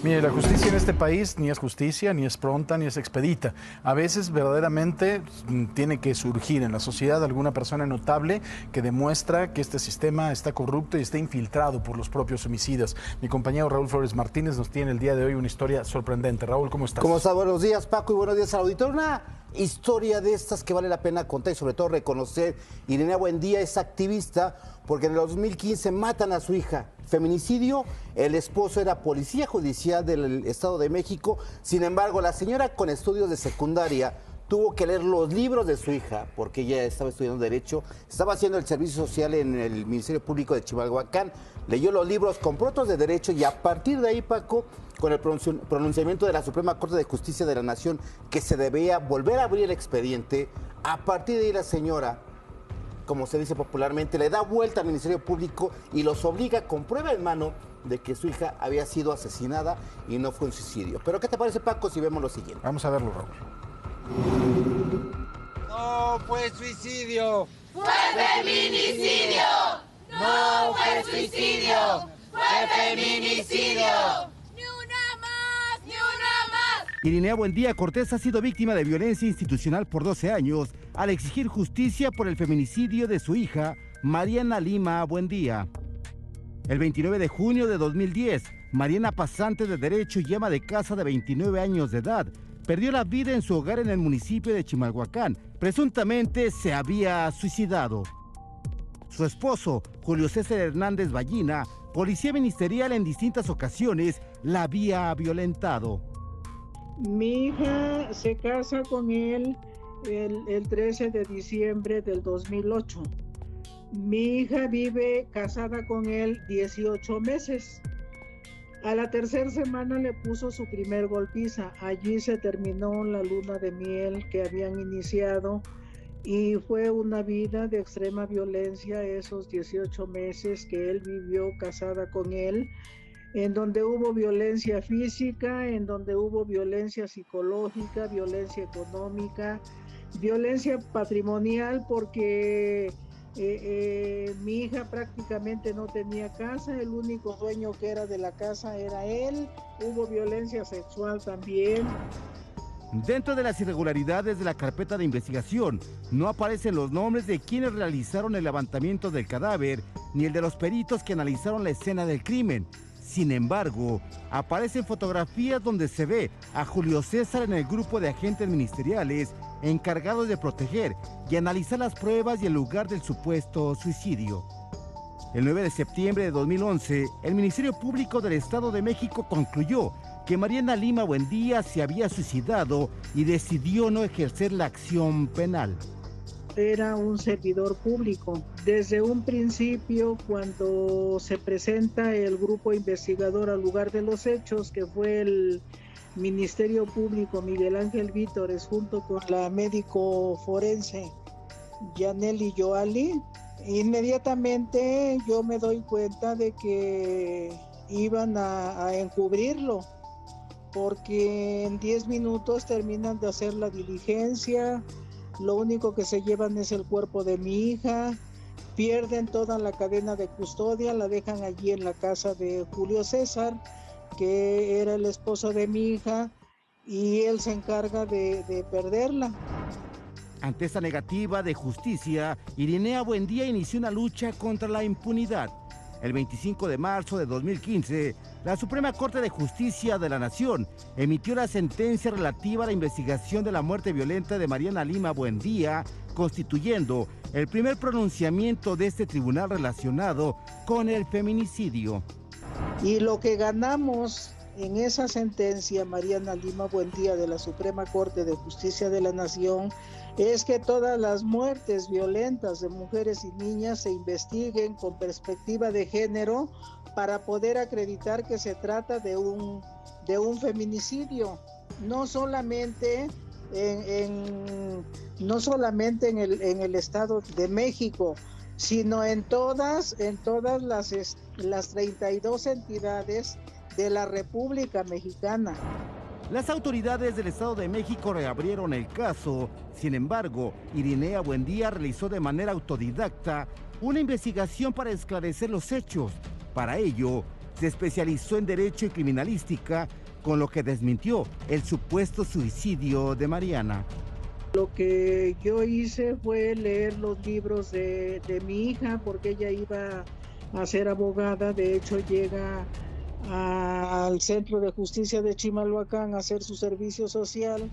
Mire, la justicia en este país ni es justicia, ni es pronta, ni es expedita. A veces verdaderamente tiene que surgir en la sociedad alguna persona notable que demuestra que este sistema está corrupto y está infiltrado por los propios homicidas. Mi compañero Raúl Flores Martínez nos tiene el día de hoy una historia sorprendente. Raúl, ¿cómo estás? ¿Cómo estás? Buenos días, Paco, y buenos días al auditorio. Una historia de estas que vale la pena contar y sobre todo reconocer. Irenea Buendía es activista porque en el 2015 matan a su hija. Feminicidio, el esposo era policía judicial del Estado de México. Sin embargo, la señora con estudios de secundaria tuvo que leer los libros de su hija porque ella estaba estudiando Derecho, estaba haciendo el servicio social en el Ministerio Público de Chimalhuacán, leyó los libros, compró otros de Derecho y a partir de ahí, Paco, con el pronunciamiento de la Suprema Corte de Justicia de la Nación que se debía volver a abrir el expediente, a partir de ahí la señora, como se dice popularmente, le da vuelta al Ministerio Público y los obliga con prueba en mano de que su hija había sido asesinada y no fue un suicidio. Pero ¿qué te parece, Paco, si vemos lo siguiente? Vamos a verlo, Raúl. No fue suicidio. ¡Fue feminicidio! ¡No fue suicidio! ¡Fue feminicidio! ¡Ni una más! ¡Ni una más! Irenea Buendía Cortés ha sido víctima de violencia institucional por 12 años al exigir justicia por el feminicidio de su hija, Mariana Lima Buendía. El 29 de junio de 2010, Mariana, pasante de Derecho y ama de casa de 29 años de edad, perdió la vida en su hogar en el municipio de Chimalhuacán. Presuntamente se había suicidado. Su esposo, Julio César Hernández Ballina, policía ministerial, en distintas ocasiones la había violentado. Mi hija se casa con él el 13 de diciembre del 2008. Mi hija vive casada con él 18 meses. A la tercera semana le puso su primer golpiza. Allí se terminó la luna de miel que habían iniciado y fue una vida de extrema violencia esos 18 meses que él vivió casada con él, en donde hubo violencia física, en donde hubo violencia psicológica, violencia económica, violencia patrimonial, porque mi hija prácticamente no tenía casa, el único dueño que era de la casa era él. Hubo violencia sexual también. Dentro de las irregularidades de la carpeta de investigación, no aparecen los nombres de quienes realizaron el levantamiento del cadáver, ni el de los peritos que analizaron la escena del crimen. Sin embargo, aparecen fotografías donde se ve a Julio César en el grupo de agentes ministeriales encargados de proteger y analizar las pruebas y el lugar del supuesto suicidio. El 9 de septiembre de 2011, el Ministerio Público del Estado de México concluyó que Mariana Lima Buendía se había suicidado y decidió no ejercer la acción penal. Era un servidor público. Desde un principio, cuando se presenta el grupo investigador al lugar de los hechos, que fue el Ministerio Público Miguel Ángel Vítores, junto con la médico forense Yaneli Yoali, inmediatamente yo me doy cuenta de que iban a encubrirlo, porque en 10 minutos terminan de hacer la diligencia. Lo único que se llevan es el cuerpo de mi hija, pierden toda la cadena de custodia, la dejan allí en la casa de Julio César, que era el esposo de mi hija, y él se encarga de perderla. Ante esta negativa de justicia, Irenea Buendía inició una lucha contra la impunidad. El 25 de marzo de 2015, la Suprema Corte de Justicia de la Nación emitió la sentencia relativa a la investigación de la muerte violenta de Mariana Lima Buendía, constituyendo el primer pronunciamiento de este tribunal relacionado con el feminicidio. Y lo que ganamos en esa sentencia, Mariana Lima Buendía, de la Suprema Corte de Justicia de la Nación, es que todas las muertes violentas de mujeres y niñas se investiguen con perspectiva de género para poder acreditar que se trata de un feminicidio, no solamente en el Estado de México, sino en todas las 32 entidades de la República Mexicana. Las autoridades del Estado de México reabrieron el caso. Sin embargo, Irenea Buendía realizó de manera autodidacta una investigación para esclarecer los hechos. Para ello, se especializó en Derecho y Criminalística, con lo que desmintió el supuesto suicidio de Mariana. Lo que yo hice fue leer los libros de mi hija, porque ella iba a ser abogada. De hecho, llega al Centro de Justicia de Chimalhuacán a hacer su servicio social.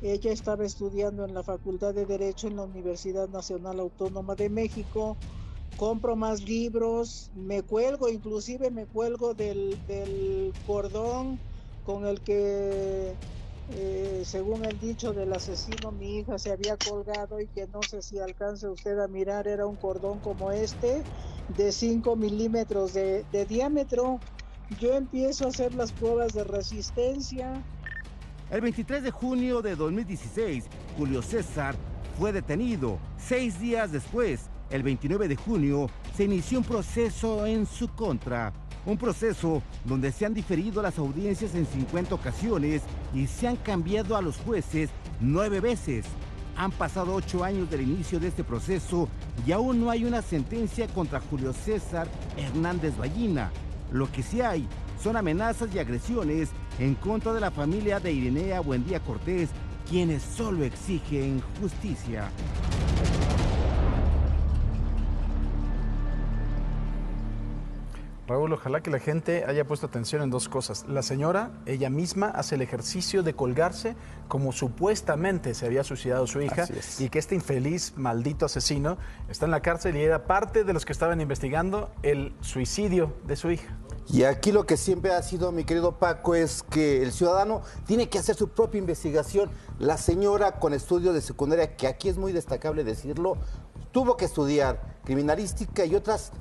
Ella estaba estudiando en la Facultad de Derecho en la Universidad Nacional Autónoma de México. Compro más libros, me cuelgo del cordón con el que, según el dicho del asesino, mi hija se había colgado, y que no sé si alcance usted a mirar, era un cordón como este, de 5 milímetros de diámetro. Yo empiezo a hacer las pruebas de resistencia. El 23 de junio de 2016, Julio César fue detenido. 6 días después, el 29 de junio, se inició un proceso en su contra. Un proceso donde se han diferido las audiencias en 50 ocasiones y se han cambiado a los jueces 9 veces. Han pasado 8 años del inicio de este proceso y aún no hay una sentencia contra Julio César Hernández Ballina. Lo que sí hay son amenazas y agresiones en contra de la familia de Irenea Buendía Cortés, quienes solo exigen justicia. Raúl, ojalá que la gente haya puesto atención en dos cosas. La señora, ella misma, hace el ejercicio de colgarse como supuestamente se había suicidado su hija, y que este infeliz, maldito asesino está en la cárcel y era parte de los que estaban investigando el suicidio de su hija. Y aquí lo que siempre ha sido, mi querido Paco, es que el ciudadano tiene que hacer su propia investigación. La señora con estudios de secundaria, que aquí es muy destacable decirlo, tuvo que estudiar criminalística y otras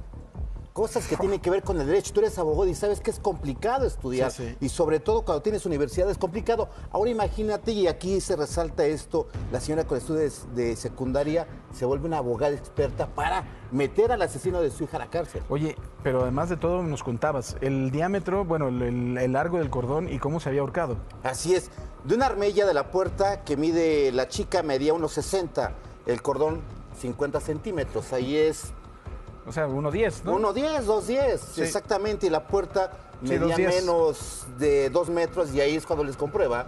cosas que tienen que ver con el derecho. Tú eres abogado y sabes que es complicado estudiar, y sobre todo cuando tienes universidad es complicado. Ahora imagínate, y aquí se resalta esto, la señora con estudios de secundaria se vuelve una abogada experta para meter al asesino de su hija a la cárcel. Oye, pero además de todo nos contabas el diámetro, bueno, el largo del cordón y cómo se había ahorcado. Así es, de una armella de la puerta que mide, la chica medía unos 60, el cordón 50 centímetros, ahí es... O sea, 1.10, ¿no? 1.10, 2.10, sí, exactamente, y la puerta medía menos de 2 metros, y ahí es cuando les comprueba.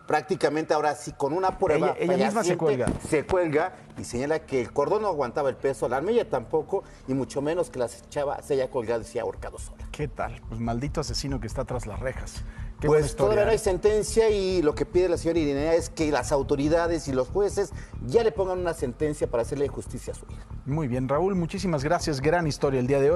Prácticamente ahora sí, con una prueba. Ella misma se cuelga. Se cuelga y señala que el cordón no aguantaba el peso, la armilla tampoco, y mucho menos que la chava se haya colgado y se haya ahorcado sola. ¿Qué tal? Pues maldito asesino que está tras las rejas. Qué pues todavía no hay sentencia, y lo que pide la señora Irenea es que las autoridades y los jueces ya le pongan una sentencia para hacerle justicia a su hija. Muy bien, Raúl, muchísimas gracias. Gran historia el día de hoy.